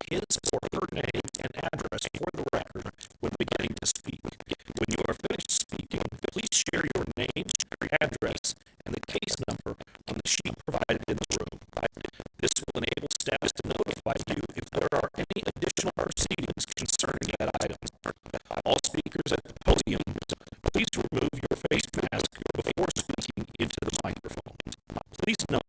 his or her name and address for the record when beginning to speak. When you are finished speaking, please share your name, address, and the case number on the sheet provided in the room. This will enable staff to notify you if there are any additional proceedings concerning that item. All speakers at the podium, please remove your face mask before speaking into the microphone. Please note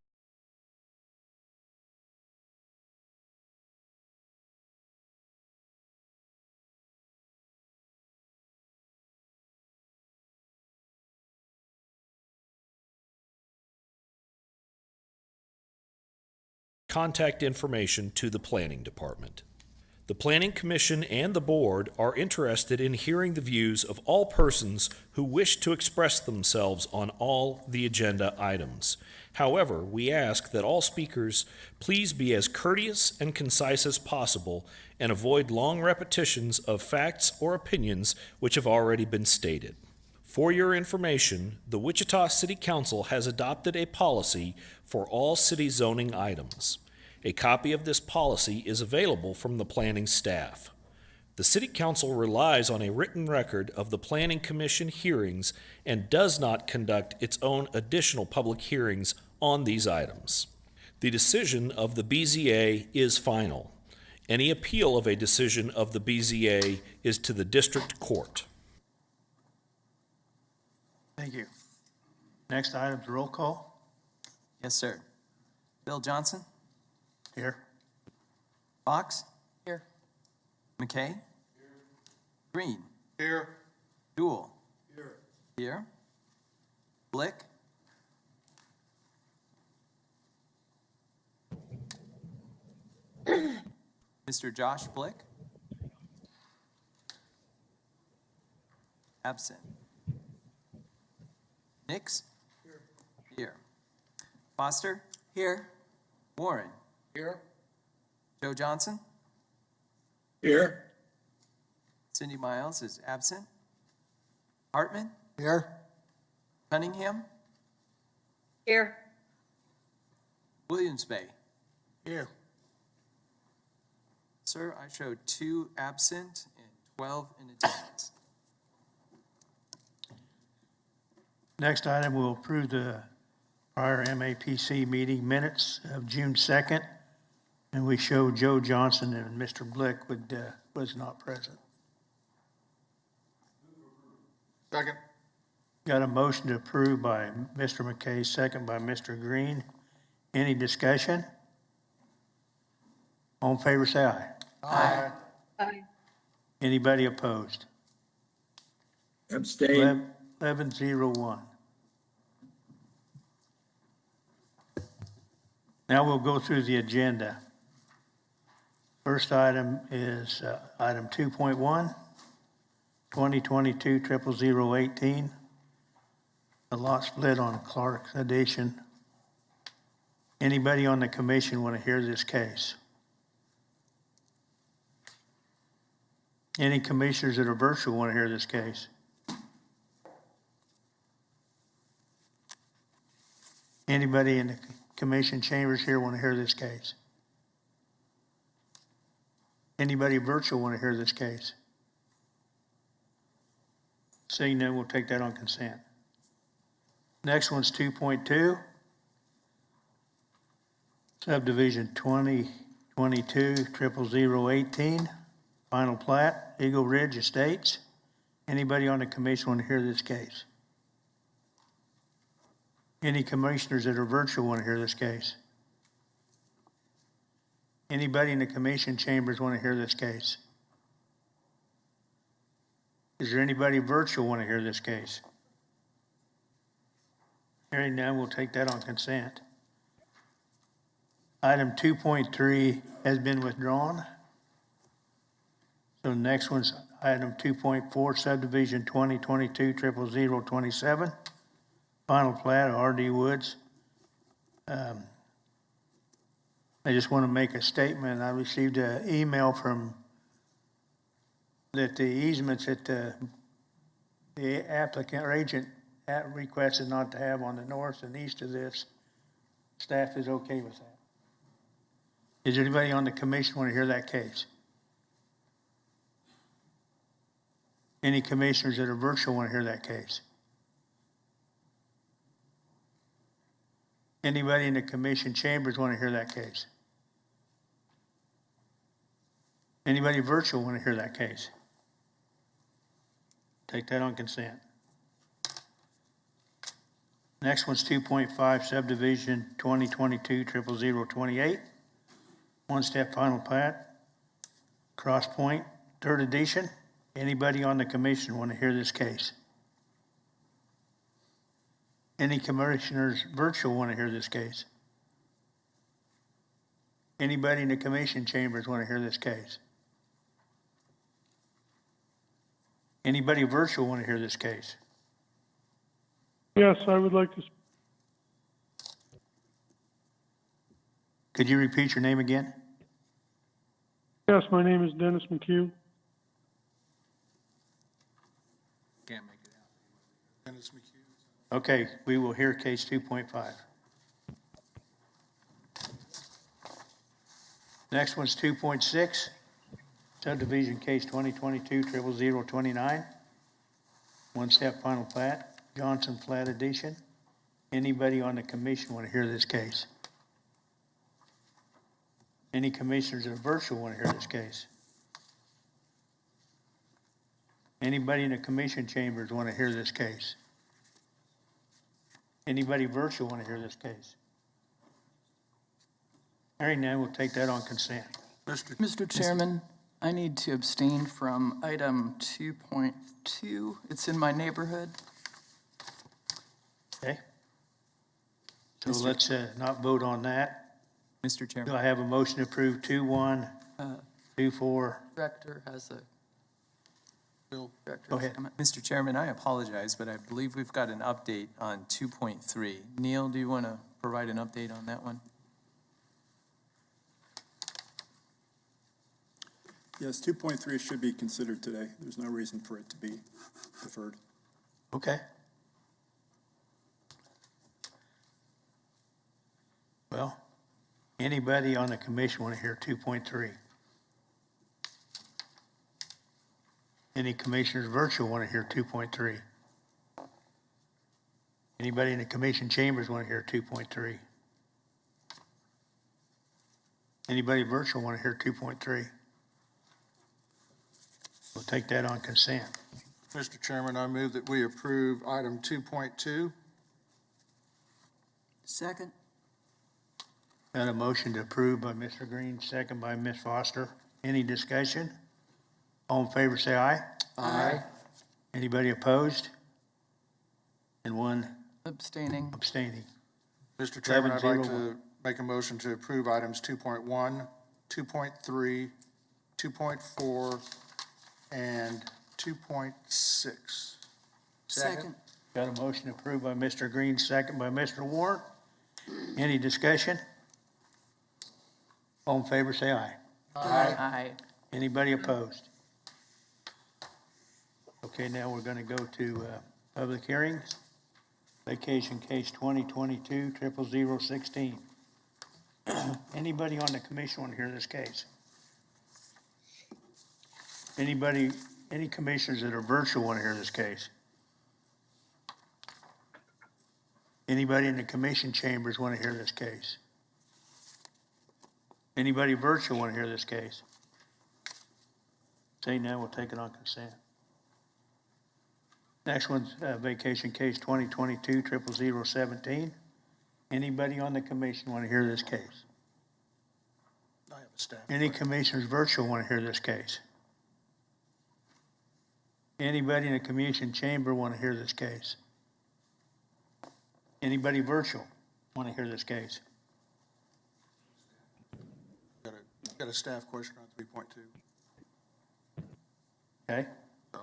contact information to the Planning Department. The Planning Commission and the Board are interested in hearing the views of all persons who wish to express themselves on all the agenda items. However, we ask that all speakers please be as courteous and concise as possible and avoid long repetitions of facts or opinions which have already been stated. For your information, the Wichita City Council has adopted a policy for all city zoning items. A copy of this policy is available from the planning staff. The City Council relies on a written record of the Planning Commission hearings and does not conduct its own additional public hearings on these items. The decision of the BZA is final. Any appeal of a decision of the BZA is to the district court. Thank you. Next item is roll call. Yes, sir. Bill Johnson? Here. Fox? Here. McKay? Here. Green? Here. Dool? Here. Here. Blick? Mr. Josh Blick? Absent. Nix? Here. Here. Foster? Here. Warren? Here. Joe Johnson? Here. Cindy Miles is absent. Hartman? Here. Cunningham? Here. Williams Bay? Here. Sir, I showed 2 absent and 12 in attendance. Next item, we'll approve the prior MAPC meeting minutes of June 2nd. And we show Joe Johnson and Mr. Blick was not present. Second. Got a motion to approve by Mr. McKay, second by Mr. Green. Any discussion? All in favor, say aye. Aye. Aye. Anybody opposed? Abstain. 11-0-1. Now we'll go through the agenda. First item is item 2.1, 2022-00018, the lot split on Clark Addition. Anybody on the commission want to hear this case? Any commissioners that are virtual want to hear this case? Anybody in the commission chambers here want to hear this case? Anybody virtual want to hear this case? Seeing none, we'll take that on consent. Next one's 2.2. Subdivision 2022-00018. Final plat, Eagle Ridge Estates. Anybody on the commission want to hear this case? Any commissioners that are virtual want to hear this case? Anybody in the commission chambers want to hear this case? Is there anybody virtual want to hear this case? Hearing none, we'll take that on consent. Item 2.3 has been withdrawn. So the next one's item 2.4, subdivision 2022-00027. Final plat of R.D. Woods. I just want to make a statement. I received an email from that the easements that the applicant or agent requested not to have on the north and east of this, staff is okay with that. Does anybody on the commission want to hear that case? Any commissioners that are virtual want to hear that case? Anybody in the commission chambers want to hear that case? Anybody virtual want to hear that case? Take that on consent. Next one's 2.5 Subdivision 2022-00028. One-step final plat. Cross Point, third edition. Anybody on the commission want to hear this case? Any commissioners virtual want to hear this case? Anybody in the commission chambers want to hear this case? Anybody virtual want to hear this case? Yes, I would like to, Could you repeat your name again? yes, my name is Dennis McHugh. Can't make it out. Dennis McHugh. Okay, we will hear case 2.5. Next one's 2.6, subdivision case 2022-00029. One-step final plat, Johnson Flat Edition. Anybody on the commission want to hear this case? Any commissioners that are virtual want to hear this case? Anybody in the commission chambers want to hear this case? Anybody virtual want to hear this case? Hearing none, we'll take that on consent. Mr. Chairman, I need to abstain from item 2.2. It's in my neighborhood. Okay? So let's not vote on that. Mr. Do Chairman, I have a motion to approve 2.1, 2.4? Director has a. Bill. Director Go has a ahead. comment. Mr. Chairman, I apologize, but I believe we've got an update on 2.3. Neil, do you want to provide an update on that one? Yes, 2.3 should be considered today. There's no reason for it to be deferred. Okay. Well, anybody on the commission want to hear 2.3? Any commissioners virtual want to hear 2.3? Anybody in the commission chambers want to hear 2.3? Anybody virtual want to hear 2.3? We'll take that on consent. Mr. Chairman, I move that we approve item 2.2. Second. Got a motion to approve by Mr. Green, second by Ms. Foster. Any discussion? All in favor, say aye. Aye. Anybody opposed? And one Abstaining. abstaining. Mr. Chairman, I'd like 11-0-1. to make a motion to approve items 2.1, 2.3, 2.4, and 2.6. Second. Got a motion approved by Mr. Green, second by Mr. Warren. Any discussion? All in favor, say aye. Aye. Anybody opposed? Okay, now we're gonna go to, public hearings. Vacation case 2022-00016. Anybody on the commission want to hear this case? Anybody, any commissioners that are virtual want to hear this case? Anybody in the commission chambers want to hear this case? Anybody virtual want to hear this case? Say no, we'll take it on consent. Next one's vacation case 2022-00017. Anybody on the commission want to hear this case? I have a staff. Any commissioners virtual want to hear this case? Anybody in the commission chamber want to hear this case? Anybody virtual want to hear this case? Got a staff question on 3.2. Okay? So,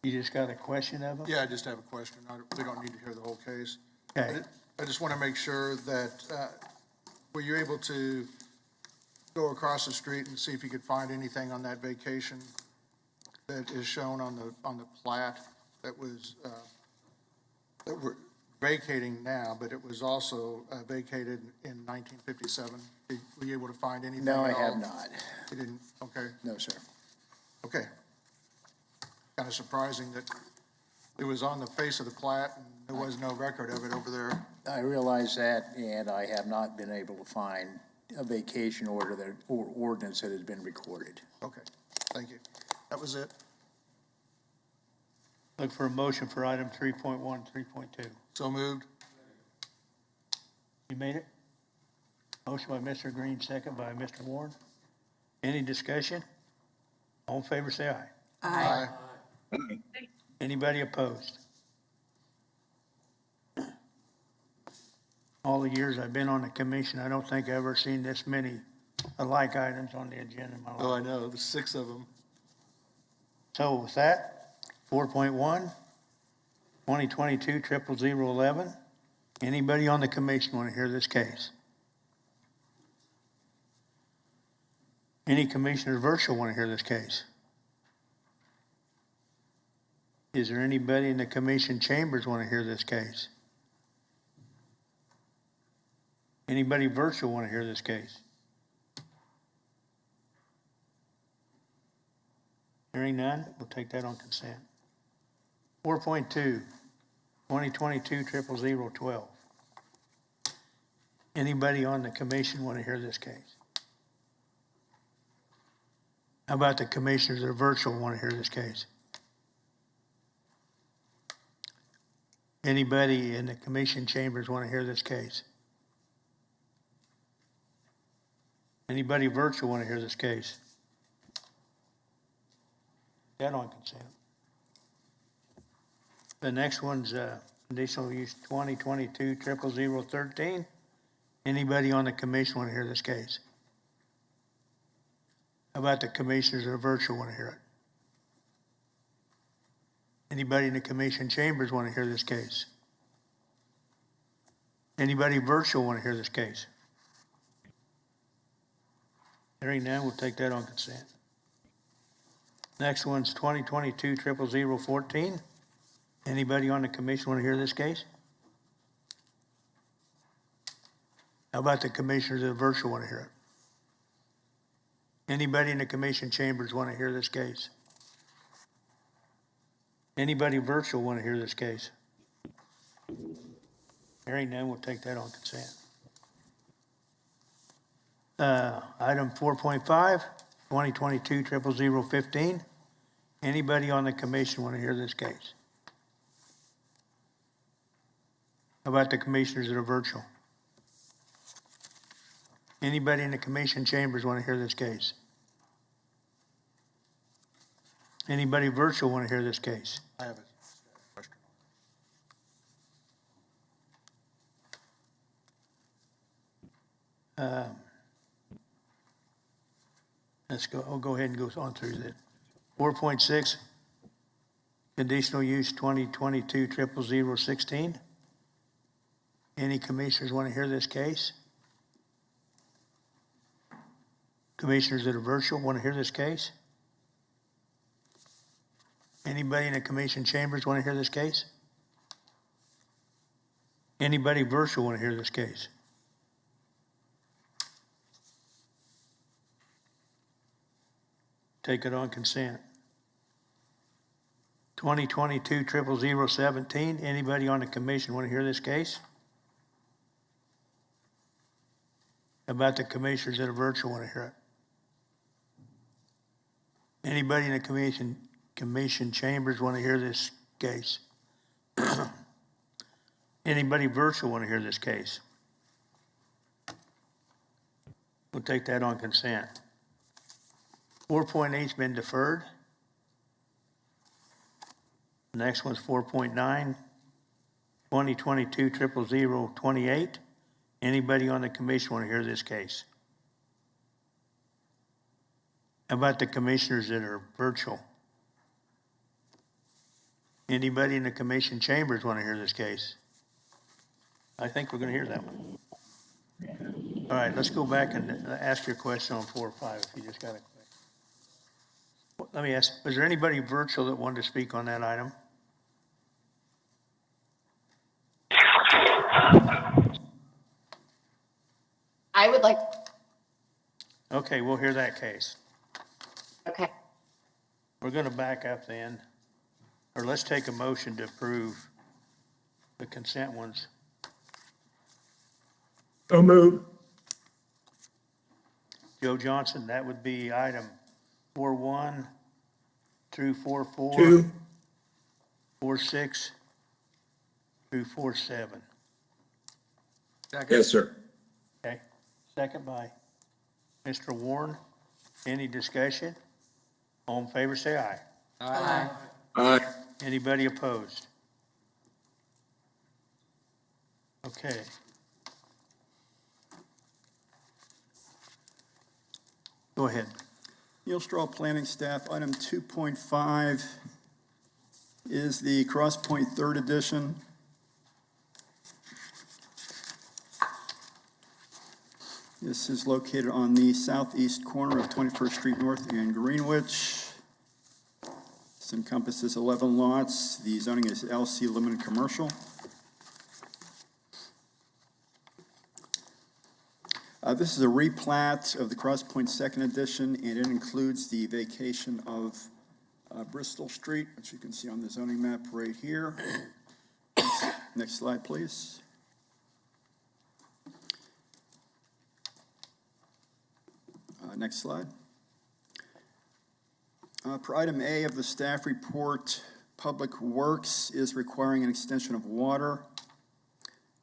You just got a question of them? yeah, I just have a question. We don't need to hear the whole case. Okay. I just want to make sure that, were you able to go across the street and see if you could find anything on that vacation that is shown on the plat that was that we're vacating now, but it was also vacated in 1957. Were you able to find anything at all? No, I have not. You didn't, okay, No, sir. okay. Kind of surprising that it was on the face of the plat and there was no record of it over there. I realize that, and I have not been able to find a vacation order that, or ordinance that has been recorded. Okay, thank you. That was it. Look for a motion for item 3.1, 3.2. So moved. You made it? Motion by Mr. Green, second by Mr. Warren. Any discussion? All in favor, say aye. Aye. Anybody opposed? All the years I've been on the commission, I don't think I've ever seen this many alike items on the agenda in my life. Oh, I know, there's 6 of them. So with that, 4.1, 2022-00011. Anybody on the commission want to hear this case? Any commissioners virtual want to hear this case? Is there anybody in the commission chambers want to hear this case? Anybody virtual want to hear this case? Hearing none, we'll take that on consent. 4.2, 2022-00012. Anybody on the commission want to hear this case? How about the commissioners that are virtual want to hear this case? Anybody in the commission chambers want to hear this case? Anybody virtual want to hear this case? That on consent. The next one's conditional use 2022-00013. Anybody on the commission want to hear this case? How about the commissioners that are virtual want to hear it? Anybody in the commission chambers want to hear this case? Anybody virtual want to hear this case? Hearing none, we'll take that on consent. Next one's 2022-00014. Anybody on the commission want to hear this case? How about the commissioners that are virtual want to hear it? Anybody in the commission chambers want to hear this case? Anybody virtual want to hear this case? Hearing none, we'll take that on consent. Item 4.5, 2022-00015. Anybody on the commission want to hear this case? How about the commissioners that are virtual? Anybody in the commission chambers want to hear this case? Anybody virtual want to hear this case? I have a question. Let's go, I'll go ahead and go on through that. 4.6, conditional use 2022-00016. Any commissioners want to hear this case? Commissioners that are virtual want to hear this case? Anybody in the commission chambers want to hear this case? Anybody virtual want to hear this case? Take it on consent. 2022-00017. Anybody on the commission want to hear this case? How about the commissioners that are virtual want to hear it? Anybody in the commission chambers want to hear this case? Anybody virtual want to hear this case? We'll take that on consent. 4.8's been deferred. The next one's 4.9, 2022-00028. Anybody on the commission want to hear this case? How about the commissioners that are virtual? Anybody in the commission chambers want to hear this case? I think we're going to hear that one. All right, let's go back and ask your question on 4 or 5 if you just got a question. Let me ask, was there anybody virtual that wanted to speak on that item? I would like, Okay, we'll hear that case. okay. We're gonna back up then, or let's take a motion to approve the consent ones. So moved. Joe Johnson, that would be item 4.1 through 4.4. 2. 4.6 through 4.7. Yes, sir. Okay, second by Mr. Warren. Any discussion? All in favor, say aye. Aye. Anybody opposed? Okay. Go ahead. Neil Straw, Planning Staff, item 2.5 is the Cross Point Third Edition. This is located on the southeast corner of 21st Street North and Greenwich. This encompasses 11 lots. The zoning is LC Limited Commercial. This is a replat of the Cross Point Second Edition, and it includes the vacation of Bristol Street, which you can see on the zoning map right here. Next slide, please. Next slide. Per item A of the staff report, Public Works is requiring an extension of water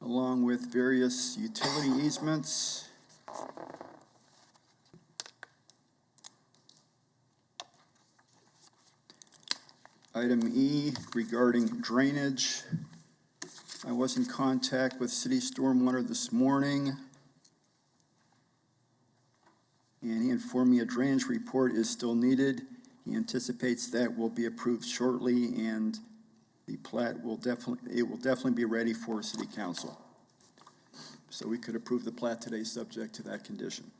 along with various utility easements. Item E regarding drainage. I was in contact with City Stormwater this morning, and he informed me a drainage report is still needed. He anticipates that will be approved shortly, and the plat will definitely be ready for City Council. So we could approve the plat today, subject to that condition.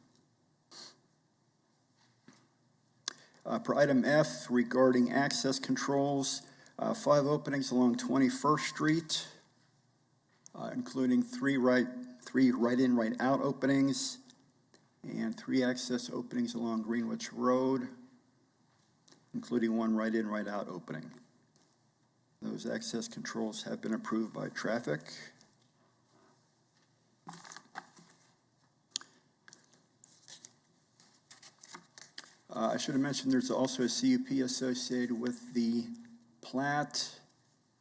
Per item F regarding access controls, 5 openings along 21st Street, including 3 right-in, right-out openings, and 3 access openings along Greenwich Road, including 1 right-in, right-out opening. Those access controls have been approved by traffic. I should have mentioned there's also a CUP associated with the plat,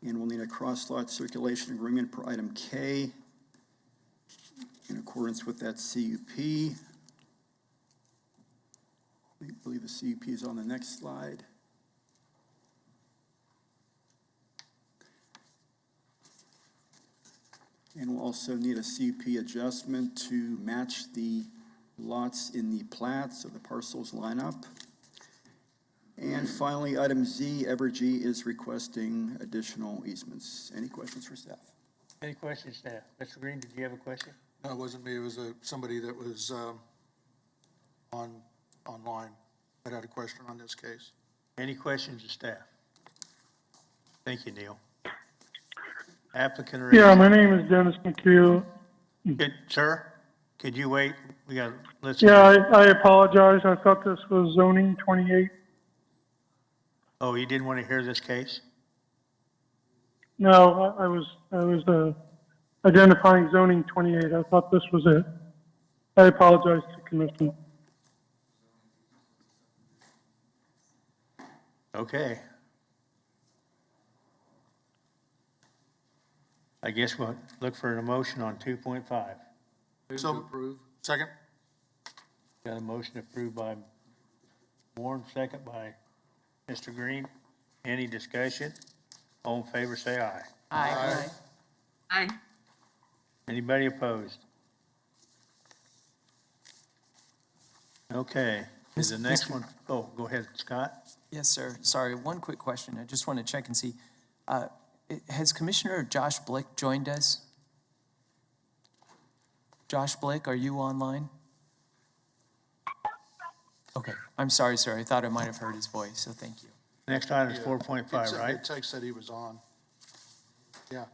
and we'll need a cross-lot circulation agreement per item K in accordance with that CUP. I believe the CUP is on the next slide. And we'll also need a CUP adjustment to match the lots in the plat so the parcels line up. And finally, item Z, Evergy is requesting additional easements. Any questions for staff? Any questions, staff? Mr. Green, did you have a question? No, it wasn't me, it was somebody that was online that had a question on this case. Any questions of staff? Thank you, Neil. Applicant or? Yeah, my name is Dennis McHugh. Sir, could you wait? We got, let's. Yeah, I apologize. I thought this was zoning 28. Oh, you didn't want to hear this case? No, I was identifying zoning 28. I thought this was it. I apologize to Commissioner. Okay. I guess we'll look for an emotion on 2.5. So approve. Second? Got a motion approved by Warren, second by Mr. Green. Any discussion? All in favor, say aye. Aye. Aye. Anybody opposed? Okay, is the next one, oh, go ahead, Scott. Yes, sir. Sorry, one quick question. I just want to check and see. Has Commissioner Josh Blick joined us? Josh Blick, are you online? Okay, I'm sorry, sir. I thought I might have heard his voice, so thank you. Next item is Yeah. 4.5, right? It takes that he was on. Yeah.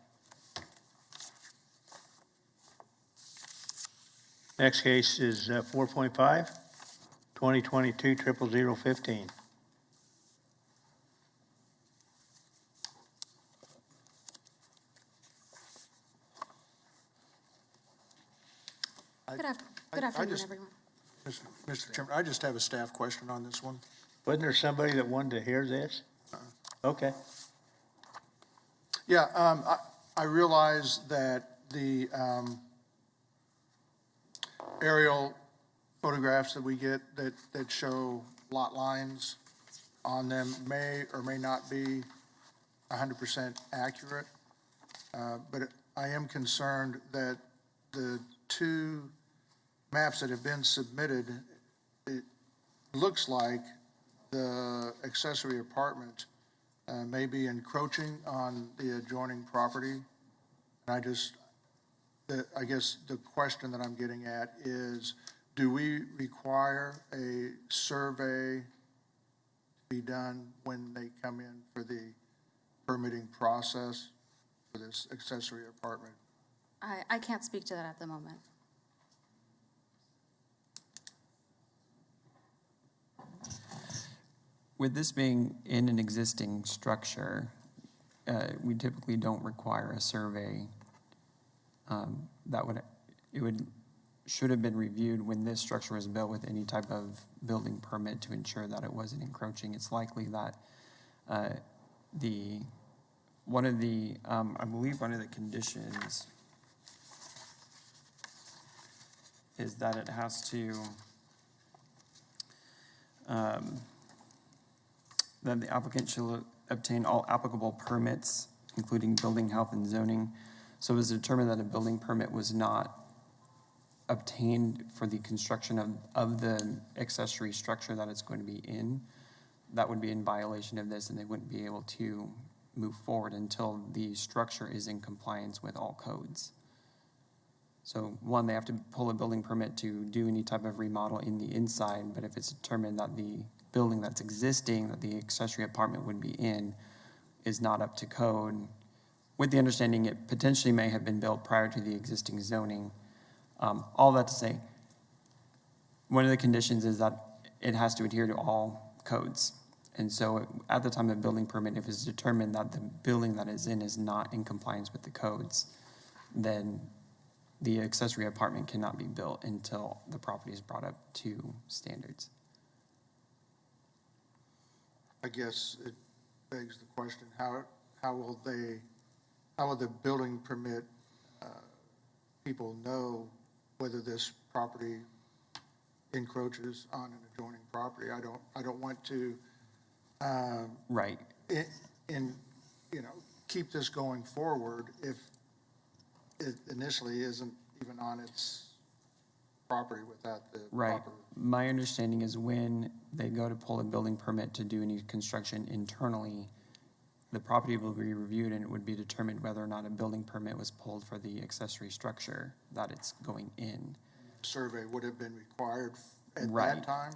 Next case is 4.5, 2022-00015. I- Good I afternoon, just- everyone. Mr. Chairman, I just have a staff question on this one. Wasn't there somebody that wanted to hear this? Okay. Yeah, I realize that the aerial photographs that we get that show lot lines on them may or may not be 100% accurate. But I am concerned that the two maps that have been submitted, it looks like the accessory apartment may be encroaching on the adjoining property. And I guess the question that I'm getting at is, do we require a survey to be done when they come in for the permitting process for this accessory apartment? I can't speak to that at the moment. With this being in an existing structure, we typically don't require a survey. Should have been reviewed when this structure was built with any type of building permit to ensure that it wasn't encroaching. It's likely that I believe one of the conditions is that it has to, that the applicant shall obtain all applicable permits, including building, health, and zoning. So it was determined that a building permit was not obtained for the construction of the accessory structure that it's going to be in. That would be in violation of this, and they wouldn't be able to move forward until the structure is in compliance with all codes. So one, they have to pull a building permit to do any type of remodel in the inside, but if it's determined that the building that's existing, that the accessory apartment would be in, is not up to code, with the understanding it potentially may have been built prior to the existing zoning. All that to say, one of the conditions is that it has to adhere to all codes. And so at the time of building permit, if it's determined that the building that is in is not in compliance with the codes, then the accessory apartment cannot be built until the property is brought up to standards. I guess it begs the question, how will the building permit people know whether this property encroaches on an adjoining property? I don't want to Right. keep this going forward if it initially isn't even on its property without the Right. proper. My understanding is when they go to pull a building permit to do any construction internally, the property will be reviewed and it would be determined whether or not a building permit was pulled for the accessory structure that it's going in. Survey would have been required at Right. that time?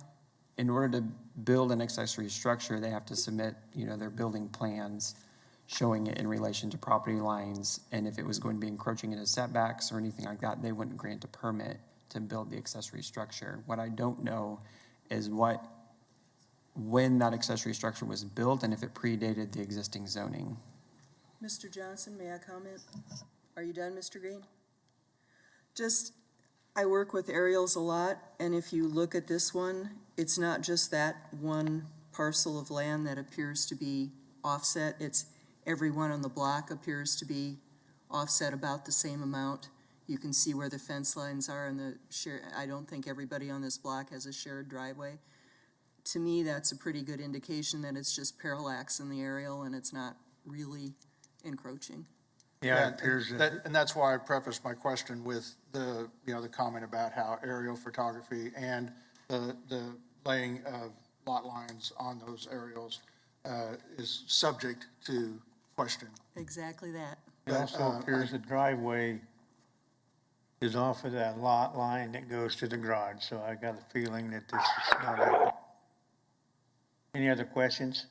In order to build an accessory structure, they have to submit, their building plans showing it in relation to property lines. And if it was going to be encroaching into setbacks or anything like that, they wouldn't grant a permit to build the accessory structure. What I don't know is when that accessory structure was built and if it predated the existing zoning. Mr. Johnson, may I comment? Are you done, Mr. Green? I work with aerials a lot, and if you look at this one, it's not just that one parcel of land that appears to be offset. It's every one on the block appears to be offset about the same amount. You can see where the fence lines are and I don't think everybody on this block has a shared driveway. To me, that's a pretty good indication that it's just parallax in the aerial and it's not really encroaching. Yeah, it appears that, And that's why I prefaced my question with the comment about how aerial photography and the laying of lot lines on those aerials is subject to question. Exactly that. it also appears the driveway is off of that lot line that goes to the garage, so I got a feeling that this is not accurate. Any other questions?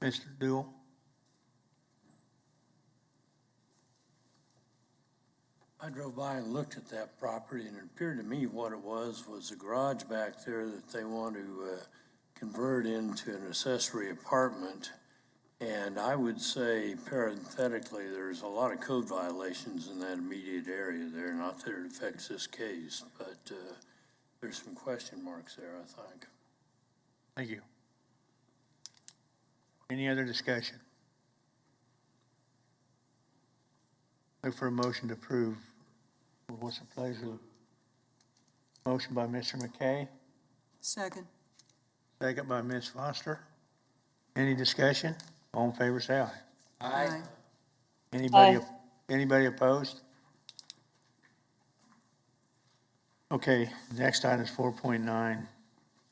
Mr. Duell? I drove by and looked at that property, and it appeared to me what it was a garage back there that they want to convert into an accessory apartment. And I would say parenthetically, there's a lot of code violations in that immediate area there. Not that it affects this case, but there's some question marks there, I think. Thank you. Any other discussion? Look for a motion to approve. What's the pleasure? Motion by Mr. McKay, Second. second by Ms. Foster. Any discussion? All in favor, say aye. Aye. Anybody opposed? Okay, next item is 4.9,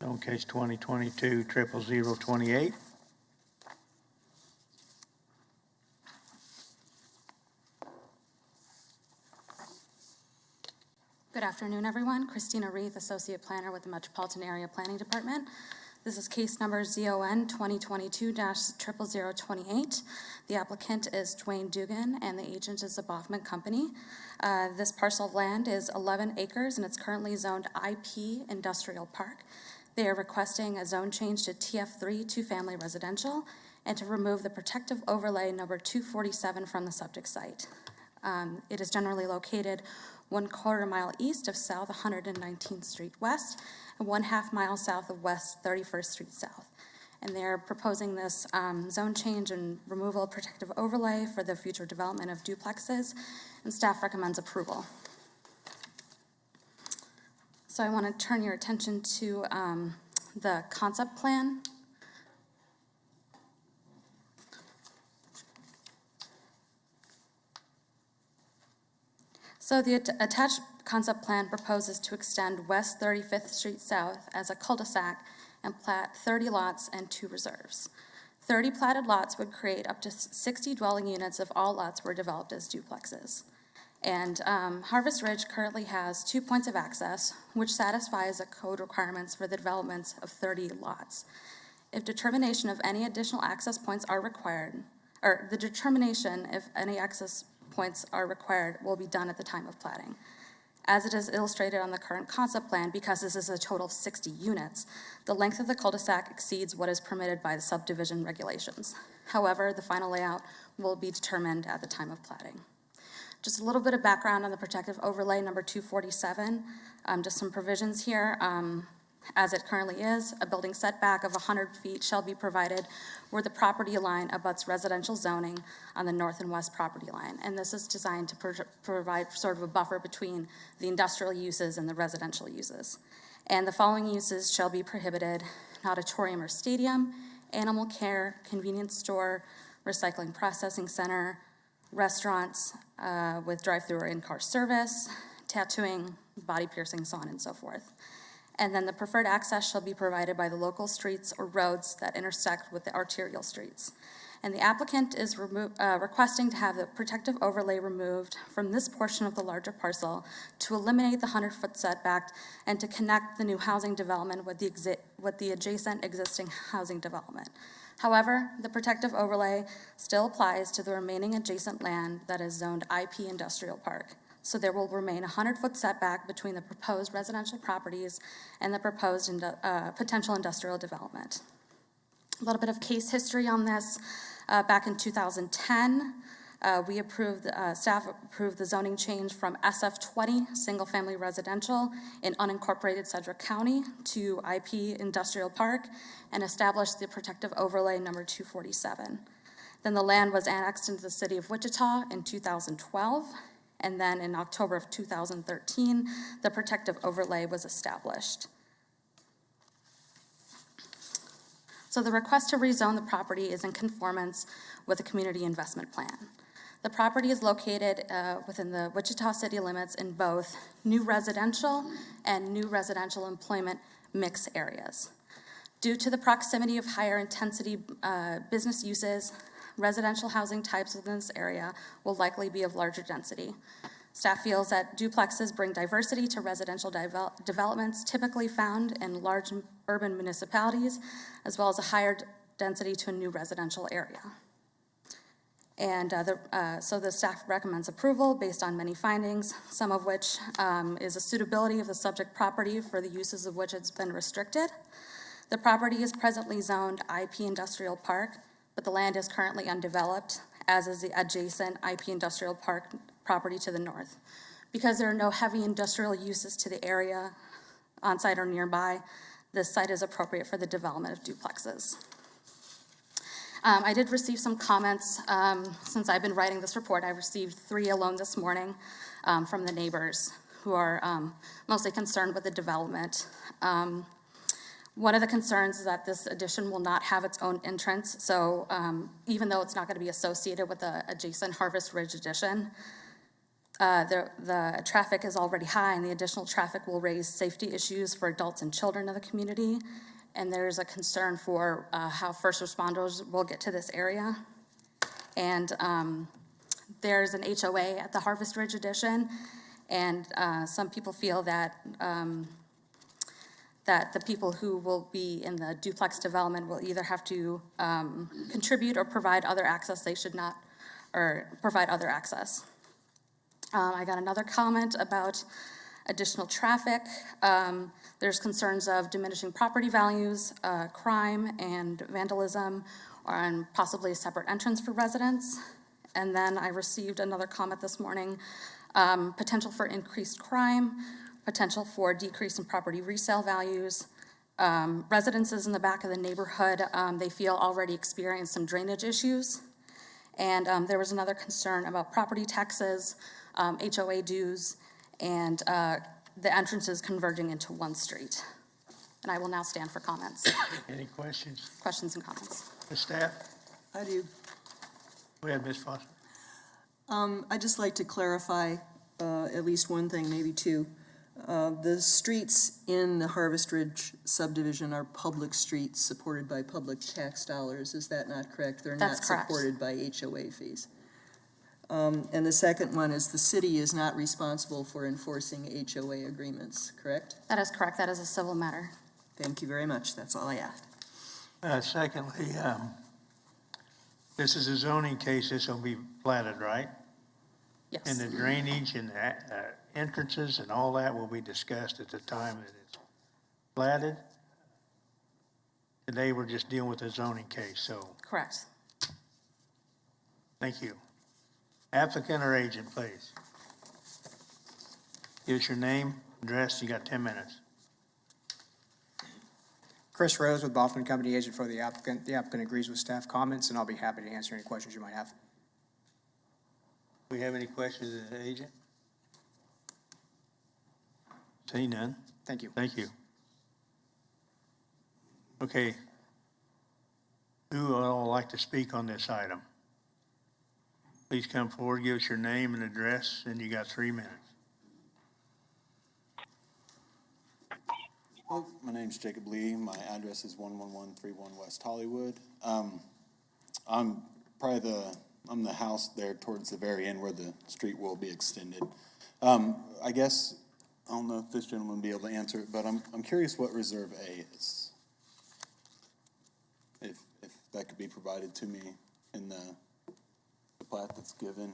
zone case 2022-00028. Good afternoon, everyone. Christina Reith, Associate Planner with the Metropolitan Area Planning Department. This is case number ZON 2022-00028. The applicant is Dwayne Dugan, and the agent is the Boffman Company. This parcel of land is 11 acres, and it's currently zoned IP Industrial Park. They are requesting a zone change to TF3, two-family residential, and to remove the protective overlay number 247 from the subject site. It is generally located 1/4 mile east of South 119th Street West and 1/2 mile south of West 31st Street South. And they're proposing this zone change and removal of protective overlay for the future development of duplexes, and staff recommends approval. So I want to turn your attention to the concept plan. So the attached concept plan proposes to extend West 35th Street South as a cul-de-sac and plat 30 lots and 2 reserves. 30 platted lots would create up to 60 dwelling units if all lots were developed as duplexes. And Harvest Ridge currently has 2 points of access, which satisfies the code requirements for the developments of 30 lots. If determination of any additional access points are required, or the determination if any access points are required will be done at the time of platting. As it is illustrated on the current concept plan, because this is a total of 60 units, the length of the cul-de-sac exceeds what is permitted by the subdivision regulations. However, the final layout will be determined at the time of platting. Just a little bit of background on the protective overlay number 247, just some provisions here. As it currently is, a building setback of 100 feet shall be provided where the property line abuts residential zoning on the north and west property line. And this is designed to provide sort of a buffer between the industrial uses and the residential uses. And the following uses shall be prohibited: an auditorium or stadium, animal care, convenience store, recycling processing center, restaurants with drive-through or in-car service, tattooing, body piercing, so on and so forth. And then the preferred access shall be provided by the local streets or roads that intersect with the arterial streets. And the applicant is requesting to have the protective overlay removed from this portion of the larger parcel to eliminate the 100-foot setback and to connect the new housing development with the adjacent existing housing development. However, the protective overlay still applies to the remaining adjacent land that is zoned IP Industrial Park. So there will remain a 100-foot setback between the proposed residential properties and the proposed potential industrial development. A little bit of case history on this. Back in 2010, staff approved the zoning change from SF20, single-family residential in unincorporated Sedgwick County, to IP Industrial Park, and established the protective overlay number 247. Then the land was annexed into the city of Wichita in 2012. And then in October of 2013, the protective overlay was established. So the request to rezone the property is in conformance with the community investment plan. The property is located within the Wichita city limits in both new residential and new residential employment mix areas. Due to the proximity of higher intensity business uses, residential housing types within this area will likely be of larger density. Staff feels that duplexes bring diversity to residential developments typically found in large urban municipalities, as well as a higher density to a new residential area. And so the staff recommends approval based on many findings, some of which is a suitability of the subject property for the uses of which it's been restricted. The property is presently zoned IP Industrial Park, but the land is currently undeveloped, as is the adjacent IP Industrial Park property to the north. Because there are no heavy industrial uses to the area on-site or nearby, this site is appropriate for the development of duplexes. I did receive some comments since I've been writing this report. I received 3 alone this morning from the neighbors who are mostly concerned with the development. One of the concerns is that this addition will not have its own entrance, so even though it's not going to be associated with the adjacent Harvest Ridge addition, the traffic is already high, and the additional traffic will raise safety issues for adults and children of the community. And there's a concern for how first responders will get to this area. And there's an HOA at the Harvest Ridge addition, and some people feel that that the people who will be in the duplex development will either have to contribute or provide other access they should not, or provide other access. I got another comment about additional traffic. There's concerns of diminishing property values, crime and vandalism, and possibly a separate entrance for residents. And then I received another comment this morning, potential for increased crime, potential for decrease in property resale values. Residences in the back of the neighborhood, they feel already experience some drainage issues. And there was another concern about property taxes, HOA dues, and the entrances converging into one street. And I will now stand for comments. Any questions? Questions and comments. The staff? I do. Go ahead, Ms. Foster. I'd just like to clarify at least one thing, maybe two. The streets in the Harvest Ridge subdivision are public streets supported by public tax dollars. Is that not correct? They're That's not correct. supported by HOA fees. And the second one is the city is not responsible for enforcing HOA agreements, correct? That is correct. That is a civil matter. Thank you very much. That's all I asked. Secondly, this is a zoning case. This will be platted, right? Yes. And the drainage and the entrances and all that will be discussed at the time that it's platted. Today, we're just dealing with a zoning case, so Correct. thank you. Applicant or agent, please. Give us your name, address, you got 10 minutes. Chris Rose with Baughman Company, agent for the applicant. The applicant agrees with staff comments, and I'll be happy to answer any questions you might have. Do we have any questions of the agent? See none. Thank you. Thank you. Okay. Who would all like to speak on this item? Please come forward, give us your name and address, and you got 3 minutes. Well, my name's Jacob Lee. My address is 11131 West Hollywood. I'm the house there towards the very end where the street will be extended. I guess, I don't know if this gentleman will be able to answer it, but I'm curious what Reserve A is. If that could be provided to me in the plat that's given.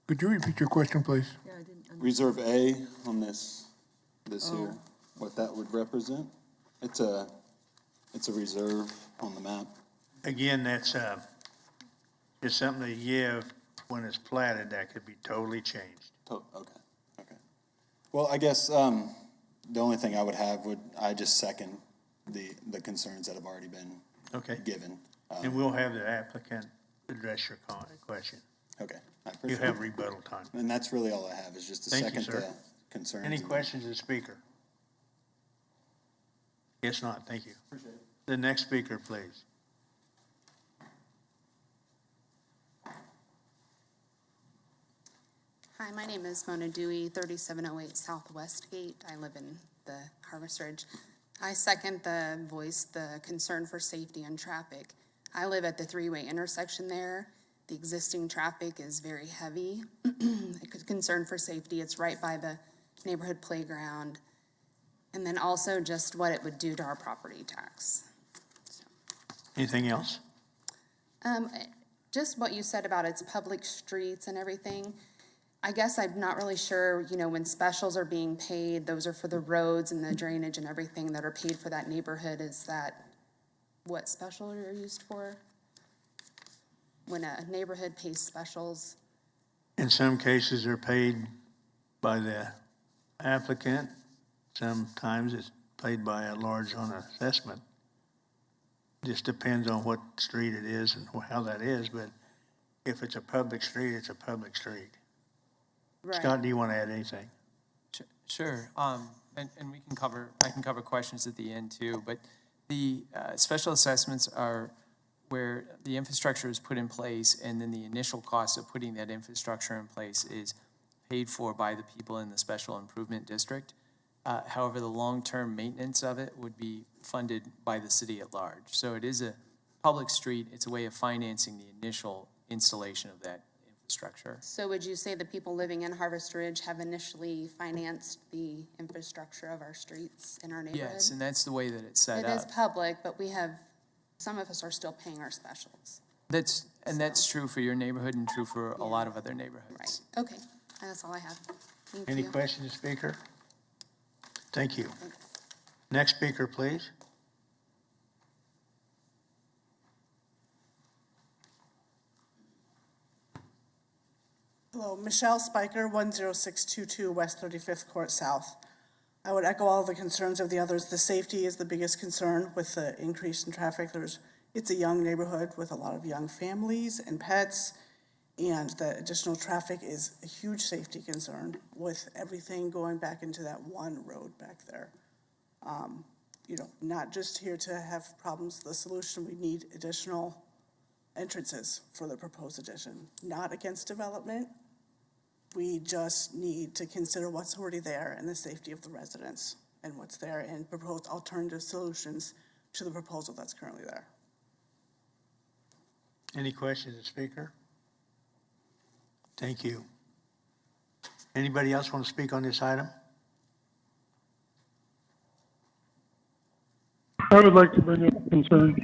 Could you repeat your question, please? Yeah, I didn't. Reserve A on this here, what that would represent? It's a reserve on the map. Again, that's just something to give when it's platted that could be totally changed. Okay. Well, I guess the only thing I would have I just second the concerns that have already been given. And we'll have the applicant address your question. Okay. I You appreciate have it. rebuttal time. And that's really all I have is just to Thank you, second sir. the concerns. Any and- questions of the speaker? Yes, not. Thank you. Appreciate it. The next speaker, please. Hi, my name is Mona Dewey, 3708 Southwest Gate. I live in the Harvest Ridge. I second the concern for safety and traffic. I live at the three-way intersection there. The existing traffic is very heavy. Concern for safety, it's right by the neighborhood playground. And then also just what it would do to our property tax. Anything else? just what you said about it's public streets and everything. I guess I'm not really sure, when specials are being paid, those are for the roads and the drainage and everything that are paid for that neighborhood. Is that what special are used for? When a neighborhood pays specials? In some cases, they're paid by the applicant. Sometimes it's paid by a large on assessment. Just depends on what street it is and how that is, but if it's a public street, it's a public street. Right. Scott, do you want to add anything? Sure, and I can cover questions at the end too, but the special assessments are where the infrastructure is put in place, and then the initial cost of putting that infrastructure in place is paid for by the people in the special improvement district. However, the long-term maintenance of it would be funded by the city at large. So it is a public street. It's a way of financing the initial installation of that infrastructure. So would you say the people living in Harvest Ridge have initially financed the infrastructure of our streets in our neighborhood? Yes, and that's the way that it's set It up. is public, but some of us are still paying our specials. That's true for your neighborhood and true for a lot of other neighborhoods. Right, okay, that's all I have. Thank Any you. questions, speaker? Thank you. Thanks. Next speaker, please. Hello, Michelle Spiker, 10622 West 35th Court South. I would echo all the concerns of the others. The safety is the biggest concern with the increase in traffic. It's a young neighborhood with a lot of young families and pets, and the additional traffic is a huge safety concern with everything going back into that one road back there. Not just here to have problems, the solution, we need additional entrances for the proposed addition. Not against development. We just need to consider what's already there and the safety of the residents and what's there and propose alternative solutions to the proposal that's currently there. Any questions, speaker? Thank you. Anybody else want to speak on this item? I would like to bring up a concern.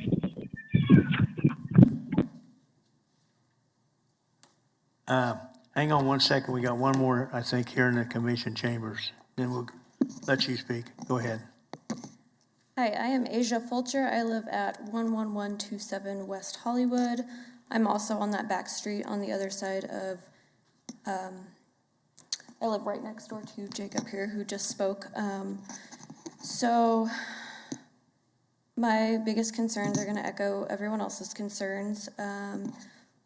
Hang on one second. We got one more, I think, here in the commission chambers. Then we'll let you speak. Go ahead. Hi, I am Asia Fulcher. I live at 11127 West Hollywood. I'm also on that back street on the other side of, I live right next door to Jacob here, who just spoke. So my biggest concerns are going to echo everyone else's concerns.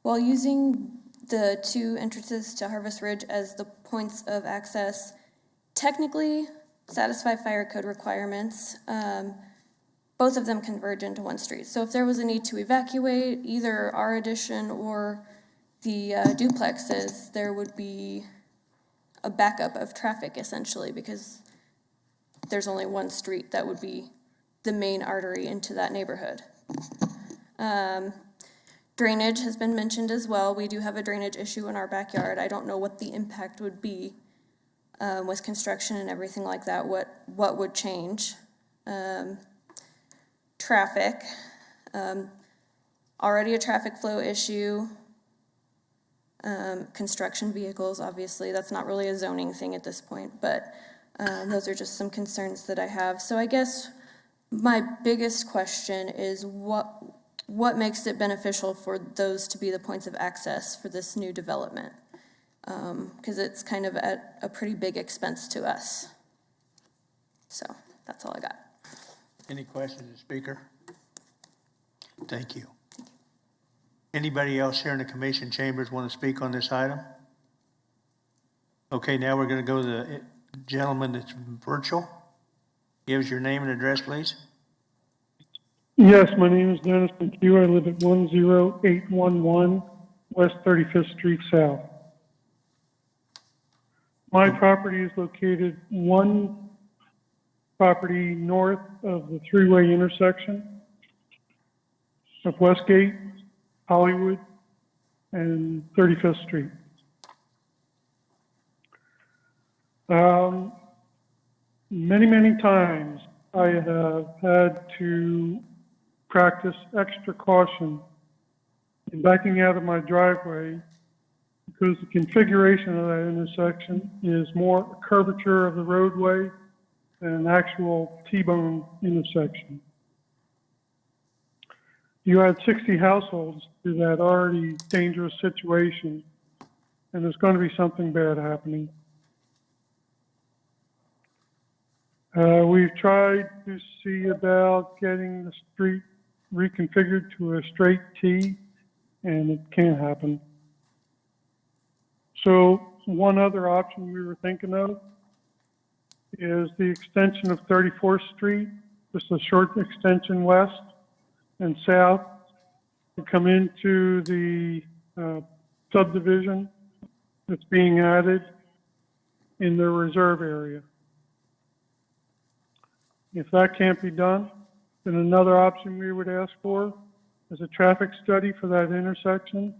While using the two entrances to Harvest Ridge as the points of access technically satisfy fire code requirements, both of them converge into one street. So if there was a need to evacuate either our addition or the duplexes, there would be a backup of traffic essentially, because there's only one street that would be the main artery into that neighborhood. Drainage has been mentioned as well. We do have a drainage issue in our backyard. I don't know what the impact would be with construction and everything like that, what would change. Traffic, already a traffic flow issue. Construction vehicles, obviously, that's not really a zoning thing at this point, but those are just some concerns that I have. So I guess my biggest question is what makes it beneficial for those to be the points of access for this new development? Because it's kind of at a pretty big expense to us. So that's all I got. Any questions, speaker? Thank you. Anybody else here in the commission chambers want to speak on this item? Okay, now we're going to go to the gentleman that's virtual. Give us your name and address, please. Yes, my name is Dennis McHugh. I live at 10811 West 35th Street South. My property is located one property north of the three-way intersection of Westgate, Hollywood, and 35th Street. Many times I have had to practice extra caution and backing out of my driveway because the configuration of that intersection is more a curvature of the roadway than an actual T-bone intersection. You add 60 households to that already dangerous situation, and there's going to be something bad happening. We've tried to see about getting the street reconfigured to a straight T, and it can't happen. So one other option we were thinking of is the extension of 34th Street, just a short extension west and south to come into the subdivision that's being added in the reserve area. If that can't be done, then another option we would ask for is a traffic study for that intersection,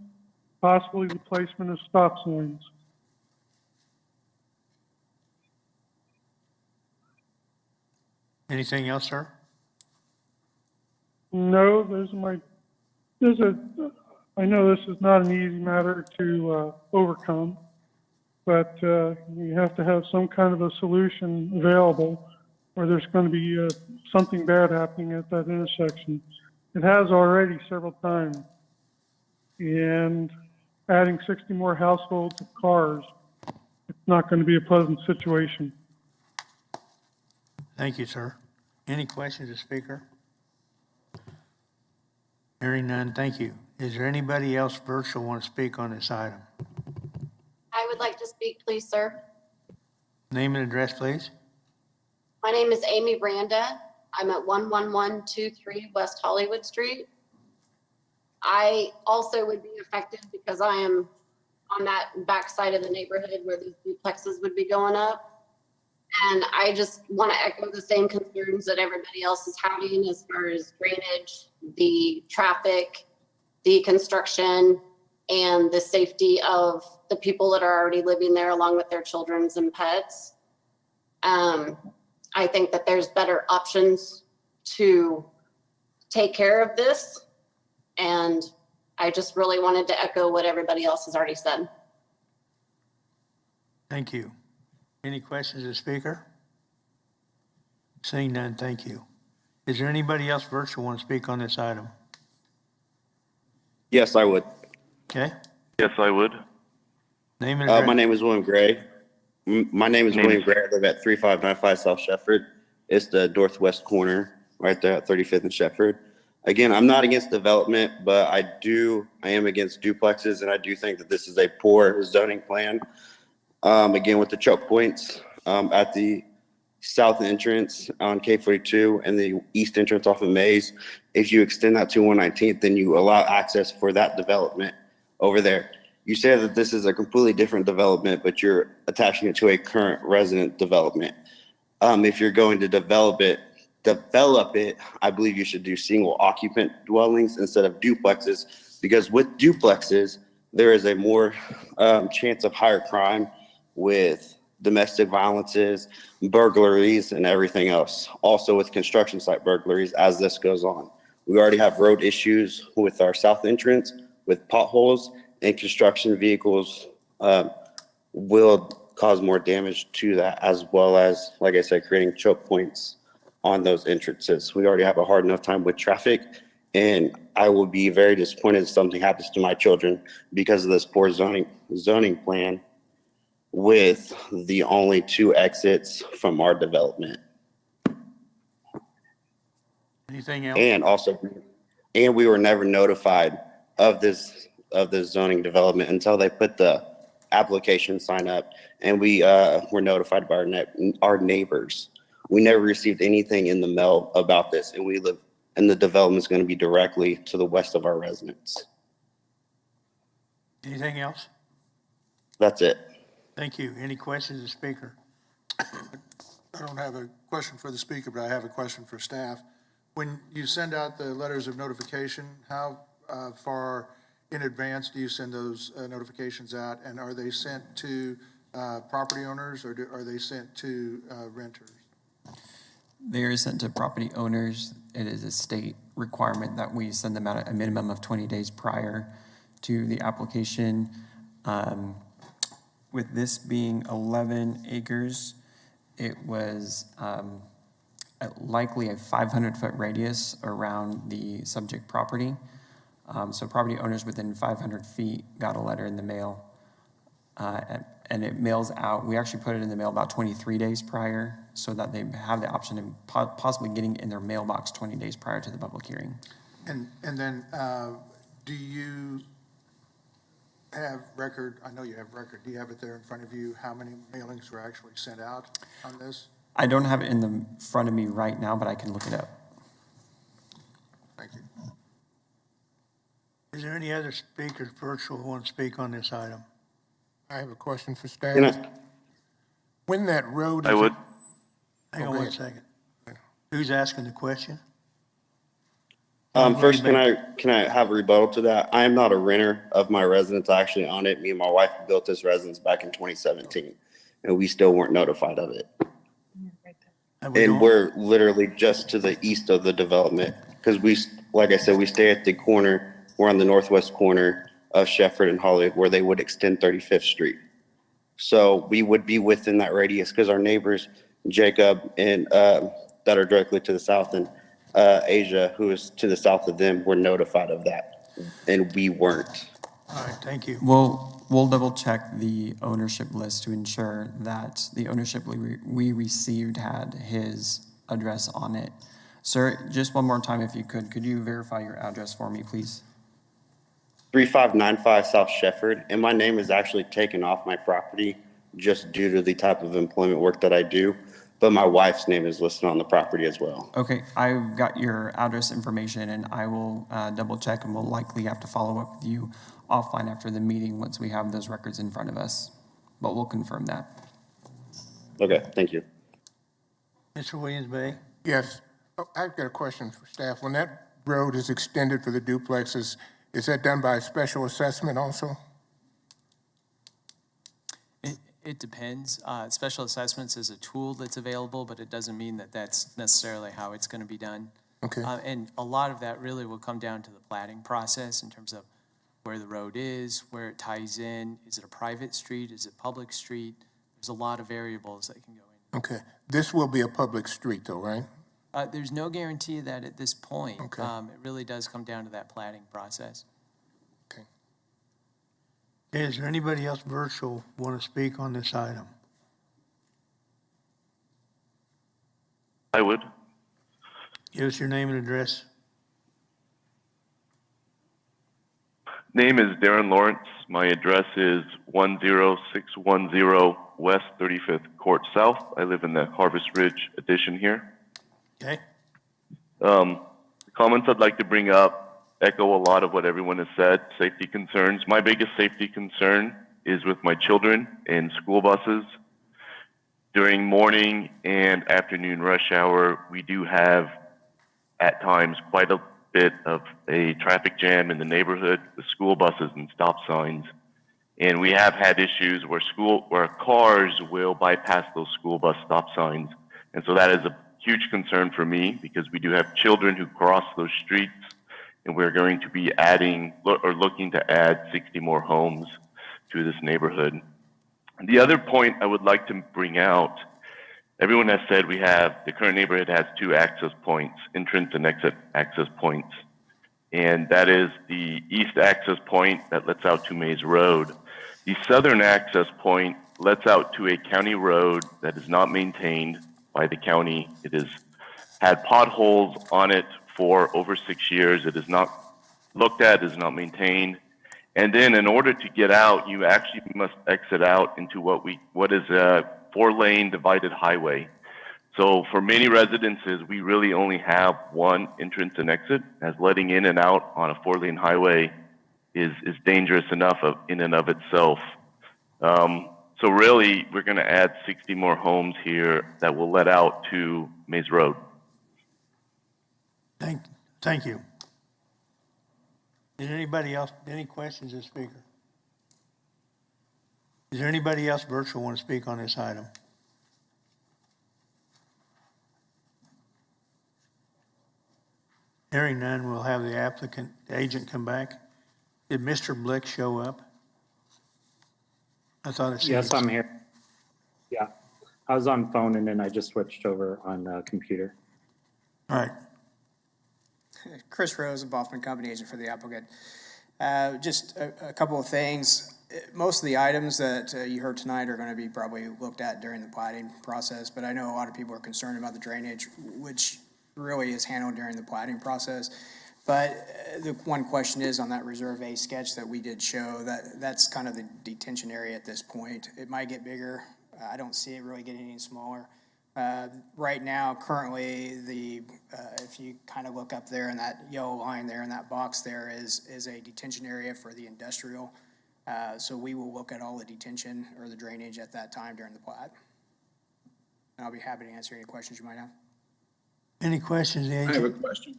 possibly the placement of stop signs. Anything else, sir? No, I know this is not an easy matter to overcome, but we have to have some kind of a solution available or there's going to be something bad happening at that intersection. It has already several times. And adding 60 more households of cars, it's not going to be a pleasant situation. Thank you, sir. Any questions of the speaker? Hearing none, thank you. Is there anybody else virtual want to speak on this item? I would like to speak, please, sir. Name and address, please. My name is Amy Branda. I'm at 11123 West Hollywood Street. I also would be affected because I am on that back side of the neighborhood where these duplexes would be going up. And I just want to echo the same concerns that everybody else is having as far as drainage, the traffic, the construction, and the safety of the people that are already living there along with their children and pets. I think that there's better options to take care of this. And I just really wanted to echo what everybody else has already said. Thank you. Any questions of the speaker? Seeing none, thank you. Is there anybody else virtual want to speak on this item? Yes, I would. Okay. Yes, I would. Name and address. My name is William Gray. My name is William Gray. I live at 3595 South Shefford. It's the northwest corner right there at 35th and Shefford. Again, I'm not against development, but I am against duplexes, and I do think that this is a poor zoning plan. Again, with the choke points at the south entrance on K42 and the east entrance off of Mays. If you extend that to 119th, then you allow access for that development over there. You say that this is a completely different development, but you're attaching it to a current resident development. If you're going to develop it, I believe you should do single occupant dwellings instead of duplexes, because with duplexes, there is a more chance of higher crime with domestic violences, burglaries, and everything else. Also with construction site burglaries as this goes on. We already have road issues with our south entrance with potholes, and construction vehicles will cause more damage to that, as well as, like I said, creating choke points on those entrances. We already have a hard enough time with traffic, and I will be very disappointed if something happens to my children because of this poor zoning plan with the only 2 exits from our development. Anything else? And we were never notified of this zoning development until they put the application sign up, and we were notified by our neighbors. We never received anything in the mail about this, and the development is going to be directly to the west of our residents. Anything else? That's it. Thank you. Any questions of the speaker? I don't have a question for the speaker, but I have a question for staff. When you send out the letters of notification, how far in advance do you send those notifications out? And are they sent to property owners, or are they sent to renters? They are sent to property owners. It is a state requirement that we send them out a minimum of 20 days prior to the application. With this being 11 acres, it was likely a 500-foot radius around the subject property. So property owners within 500 feet got a letter in the mail. And it mails out, we actually put it in the mail about 23 days prior so that they have the option of possibly getting it in their mailbox 20 days prior to the public hearing. And then, do you have record, I know you have record, do you have it there in front of you, how many mailings were actually sent out on this? I don't have it in the front of me right now, but I can look it up. Thank you. Is there any other speakers virtual who want to speak on this item? I have a question for staff. Can I- When that road is. I would. Hang on go one ahead. second. Who's asking the question? First, can I have a rebuttal to that? I am not a renter of my residence. I actually own it. Me and my wife built this residence back in 2017, and we still weren't notified of it. And we're literally just to the east of the development because like I said, we stay at the corner. We're on the northwest corner of Shepherd and Hollywood where they would extend 35th Street. So we would be within that radius because our neighbors, Jacob and that are directly to the south, and Asia, who is to the south of them, were notified of that, and we weren't. All right, thank you. We'll double check the ownership list to ensure that the ownership we received had his address on it. Sir, just one more time, if you could you verify your address for me, please? 3595 South Shepherd, and my name is actually taken off my property just due to the type of employment work that I do, but my wife's name is listed on the property as well. Okay, I've got your address information, and I will double check, and we'll likely have to follow up with you offline after the meeting once we have those records in front of us, but we'll confirm that. Okay, thank you. Mr. Williams-Bay? Yes, I've got a question for staff. When that road is extended for the duplexes, is that done by special assessment also? It depends. Special assessments is a tool that's available, but it doesn't mean that that's necessarily how it's going to be done. Okay. And a lot of that really will come down to the platting process in terms of where the road is, where it ties in. Is it a private street? Is it public street? There's a lot of variables that can go in. Okay. This will be a public street though, right? There's no guarantee that at this point. Okay. It really does come down to that platting process. Okay. Is there anybody else virtual want to speak on this item? I would. Give us your name and address. Name is Darren Lawrence. My address is 10610 West 35th Court South. I live in the Harvest Ridge addition here. Okay. The comments I'd like to bring up echo a lot of what everyone has said, safety concerns. My biggest safety concern is with my children in school buses. During morning and afternoon rush hour, we do have at times quite a bit of a traffic jam in the neighborhood with school buses and stop signs. And we have had issues where cars will bypass those school bus stop signs. And so that is a huge concern for me because we do have children who cross those streets, and we're going to be looking to add 60 more homes to this neighborhood. The other point I would like to bring out, everyone has said the current neighborhood has two access points, entrance and exit access points. And that is the east access point that lets out to Mays Road. The southern access point lets out to a county road that is not maintained by the county. It has had potholes on it for over 6 years. It is not looked at, is not maintained. And then in order to get out, you actually must exit out into what is a 4-lane divided highway. So for many residences, we really only have one entrance and exit, as letting in and out on a 4-lane highway is dangerous enough in and of itself. So really, we're going to add 60 more homes here that will let out to Mays Road. Thank you. Is there anybody else, any questions of the speaker? Is there anybody else virtual want to speak on this item? Hearing none, we'll have the agent come back. Did Mr. Blick show up? I thought it said. Yes, I'm here. Yeah, I was on phone and then I just switched over on computer. All right. Chris Rose, a Baughman Company agent for the applicant. Just a couple of things. Most of the items that you heard tonight are going to be probably looked at during the plating process, but I know a lot of people are concerned about the drainage, which really is handled during the plating process. But the one question is on that Reserve A sketch that we did show, that's kind of the detention area at this point. It might get bigger. I don't see it really getting any smaller. Right now, currently, if you kind of look up there in that yellow line there in that box there is a detention area for the industrial. So we will look at all the detention or the drainage at that time during the plat. And I'll be happy to answer any questions you might have. Any questions, I have a question.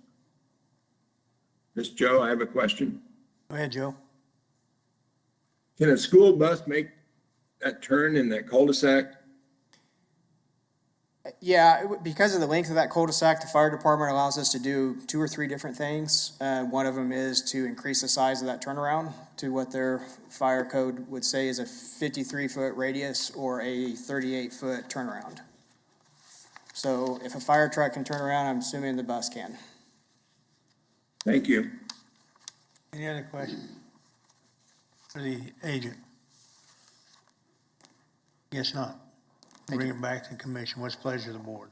Miss Joe, I have a question. Go ahead, Joe. Can a school bus make that turn in that cul-de-sac? Yeah, because of the length of that cul-de-sac, the fire department allows us to do 2 or 3 different things. One of them is to increase the size of that turnaround to what their fire code would say is a 53-foot radius or a 38-foot turnaround. So if a fire truck can turn around, I'm assuming the bus can. Thank you. Any other questions for the agent? Guess not. Bring it back to the commission. What's the pleasure of the board?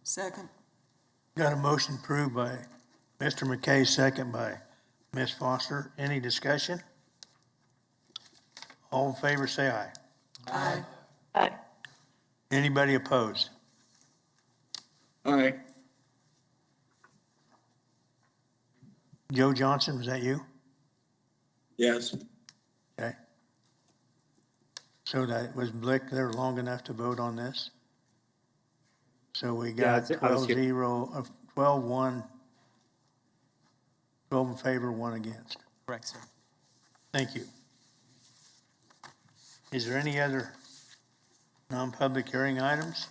Second. Got a motion approved by Mr. McKay, second by Ms. Foster. Any discussion? All in favor, say aye. Aye. Aye. Anybody opposed? Aye. Joe Johnson, was that you? Yes. Okay. So that was Blick there long enough to vote on this? So we got Yeah, I was here. 12-0, 12-1, 12 in favor, 1 against. Correct, sir. Thank you. Is there any other non-public hearing items?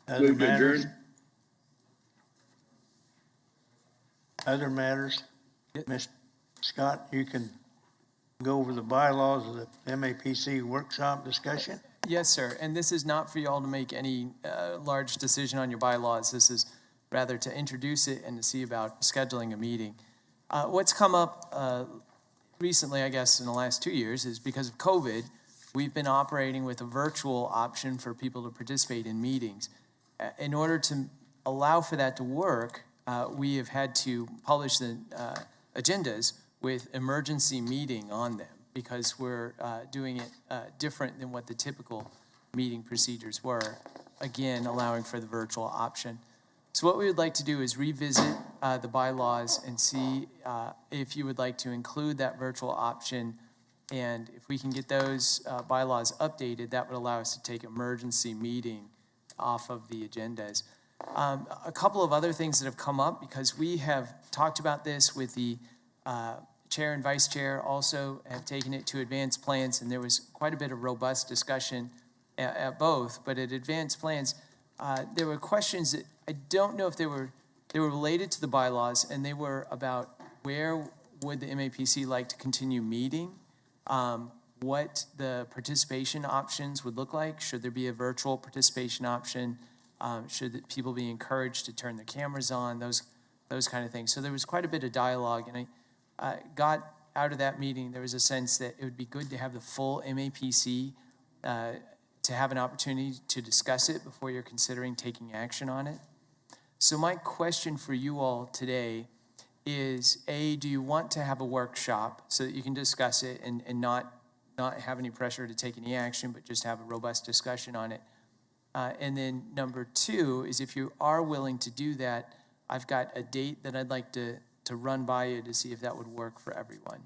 Other Move to matters? adjourn. Other matters? Ms. Scott, you can go over the bylaws of the MAPC workshop discussion? Yes, sir. And this is not for you all to make any large decision on your bylaws. This is rather to introduce it and to see about scheduling a meeting. What's come up recently, I guess, in the last 2 years is because of COVID, we've been operating with a virtual option for people to participate in meetings. In order to allow for that to work, we have had to publish the agendas with emergency meeting on them because we're doing it different than what the typical meeting procedures were, again, allowing for the virtual option. So what we would like to do is revisit the bylaws and see if you would like to include that virtual option. And if we can get those bylaws updated, that would allow us to take emergency meeting off of the agendas. A couple of other things that have come up because we have talked about this with the chair and vice chair, also have taken it to advanced plans, and there was quite a bit of robust discussion at both. But at advanced plans, there were questions that I don't know if they were related to the bylaws, and they were about where would the MAPC like to continue meeting, what the participation options would look like. Should there be a virtual participation option? Should people be encouraged to turn their cameras on? Those kind of things. So there was quite a bit of dialogue, and I got out of that meeting, there was a sense that it would be good to have the full MAPC to have an opportunity to discuss it before you're considering taking action on it. So my question for you all today is, A, do you want to have a workshop so that you can discuss it and not have any pressure to take any action, but just have a robust discussion on it? And then number 2 is if you are willing to do that, I've got a date that I'd like to run by you to see if that would work for everyone.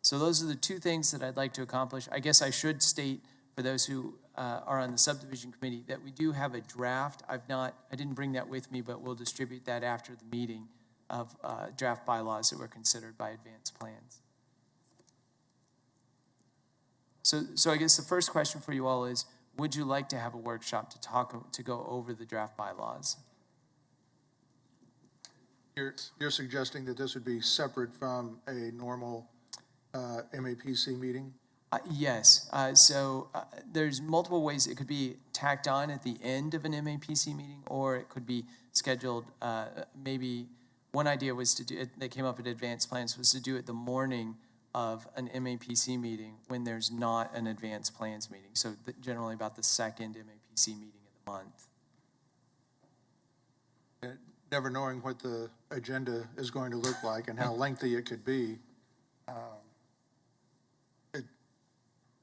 So those are the 2 things that I'd like to accomplish. I guess I should state for those who are on the subdivision committee that we do have a draft. I didn't bring that with me, but we'll distribute that after the meeting of draft bylaws that were considered by advanced plans. So I guess the first question for you all is, would you like to have a workshop to go over the draft bylaws? You're suggesting that this would be separate from a normal MAPC meeting? Yes, there's multiple ways it could be tacked on at the end of an MAPC meeting, or it could be scheduled, maybe one idea was to do, that came up at advanced plans, was to do it the morning of an MAPC meeting when there's not an advanced plans meeting. So generally about the second MAPC meeting of the month. Never knowing what the agenda is going to look like and how lengthy it could be, it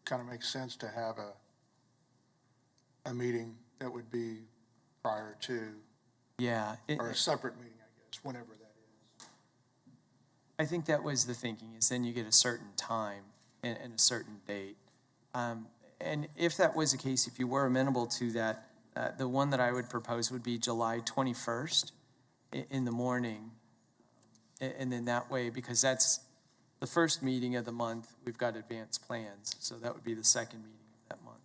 kind of makes sense to have a meeting that would be prior to, or a separate meeting, I guess, whenever that is. I think that was the thinking, is then you get a certain time and a certain date. And if that was the case, if you were amenable to that, the one that I would propose would be July 21st in the morning. And then that way, because that's the first meeting of the month, we've got advanced plans. So that would be the second meeting of that month.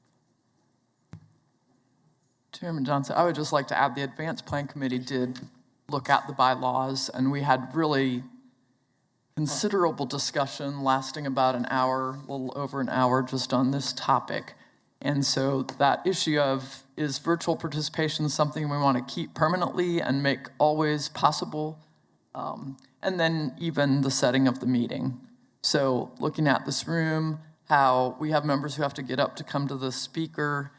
Chairman Johnson, I would just like to add the Advanced Plan Committee did look at the bylaws, and we had really considerable discussion lasting about an hour, a little over an hour, just on this topic. And so that issue of, is virtual participation something we want to keep permanently and make always possible? And then even the setting of the meeting. So looking at this room, how we have members who have to get up to come to the speaker,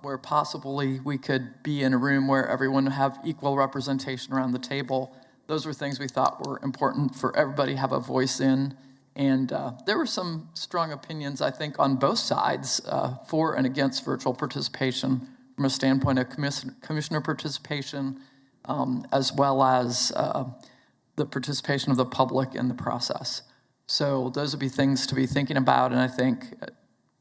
where possibly we could be in a room where everyone would have equal representation around the table. Those were things we thought were important for everybody to have a voice in. And there were some strong opinions, I think, on both sides for and against virtual participation from a standpoint of commissioner participation, as well as the participation of the public in the process. So those would be things to be thinking about. And I think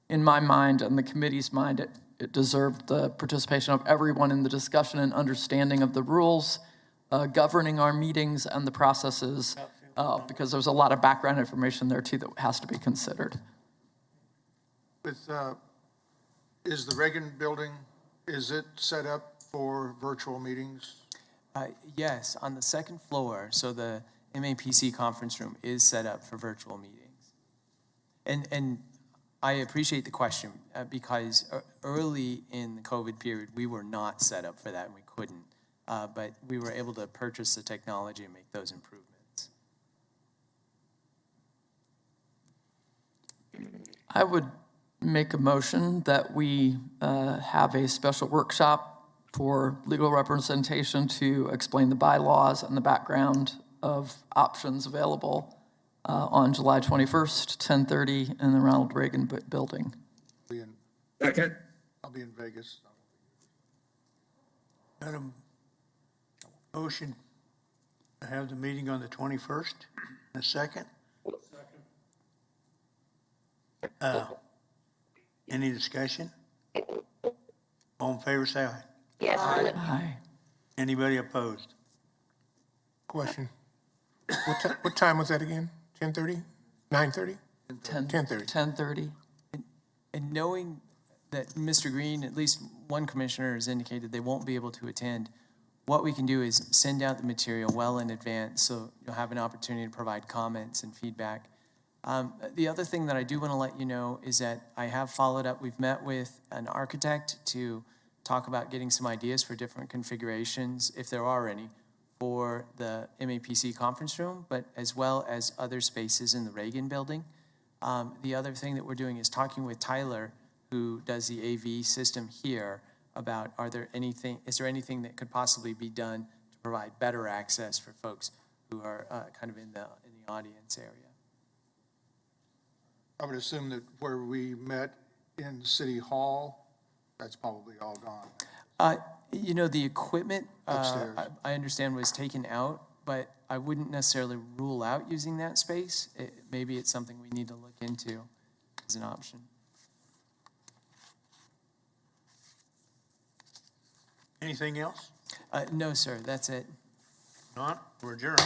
in my mind and the committee's mind, it deserved the participation of everyone in the discussion and understanding of the rules governing our meetings and the processes, because there's a lot of background information there too that has to be considered. Is the Reagan building, is it set up for virtual meetings? Yes, on the second floor. So the MAPC conference room is set up for virtual meetings. And I appreciate the question because early in the COVID period, we were not set up for that and we couldn't. But we were able to purchase the technology and make those improvements. I would make a motion that we have a special workshop for legal representation to explain the bylaws and the background of options available on July 21st, 10:30 in the Ronald Reagan building. Second. I'll be in Vegas. Got a motion to have the meeting on the 21st, a second? Any discussion? All in favor, say aye. Yes. Aye. Anybody opposed? Question. What time was that again? 10:30? 9:30? 10:30. 10:30. And knowing that Mr. Green, at least one commissioner, has indicated they won't be able to attend, what we can do is send out the material well in advance so you'll have an opportunity to provide comments and feedback. The other thing that I do want to let you know is that I have followed up. We've met with an architect to talk about getting some ideas for different configurations, if there are any, for the MAPC conference room, but as well as other spaces in the Reagan building. The other thing that we're doing is talking with Tyler, who does the AV system here, about is there anything that could possibly be done to provide better access for folks who are kind of in the audience area. I would assume that where we met in City Hall, that's probably all gone. The equipment, Upstairs. I understand, was taken out, but I wouldn't necessarily rule out using that space. Maybe it's something we need to look into as an option. Anything else? No, sir, that's it. Not, we're adjourned.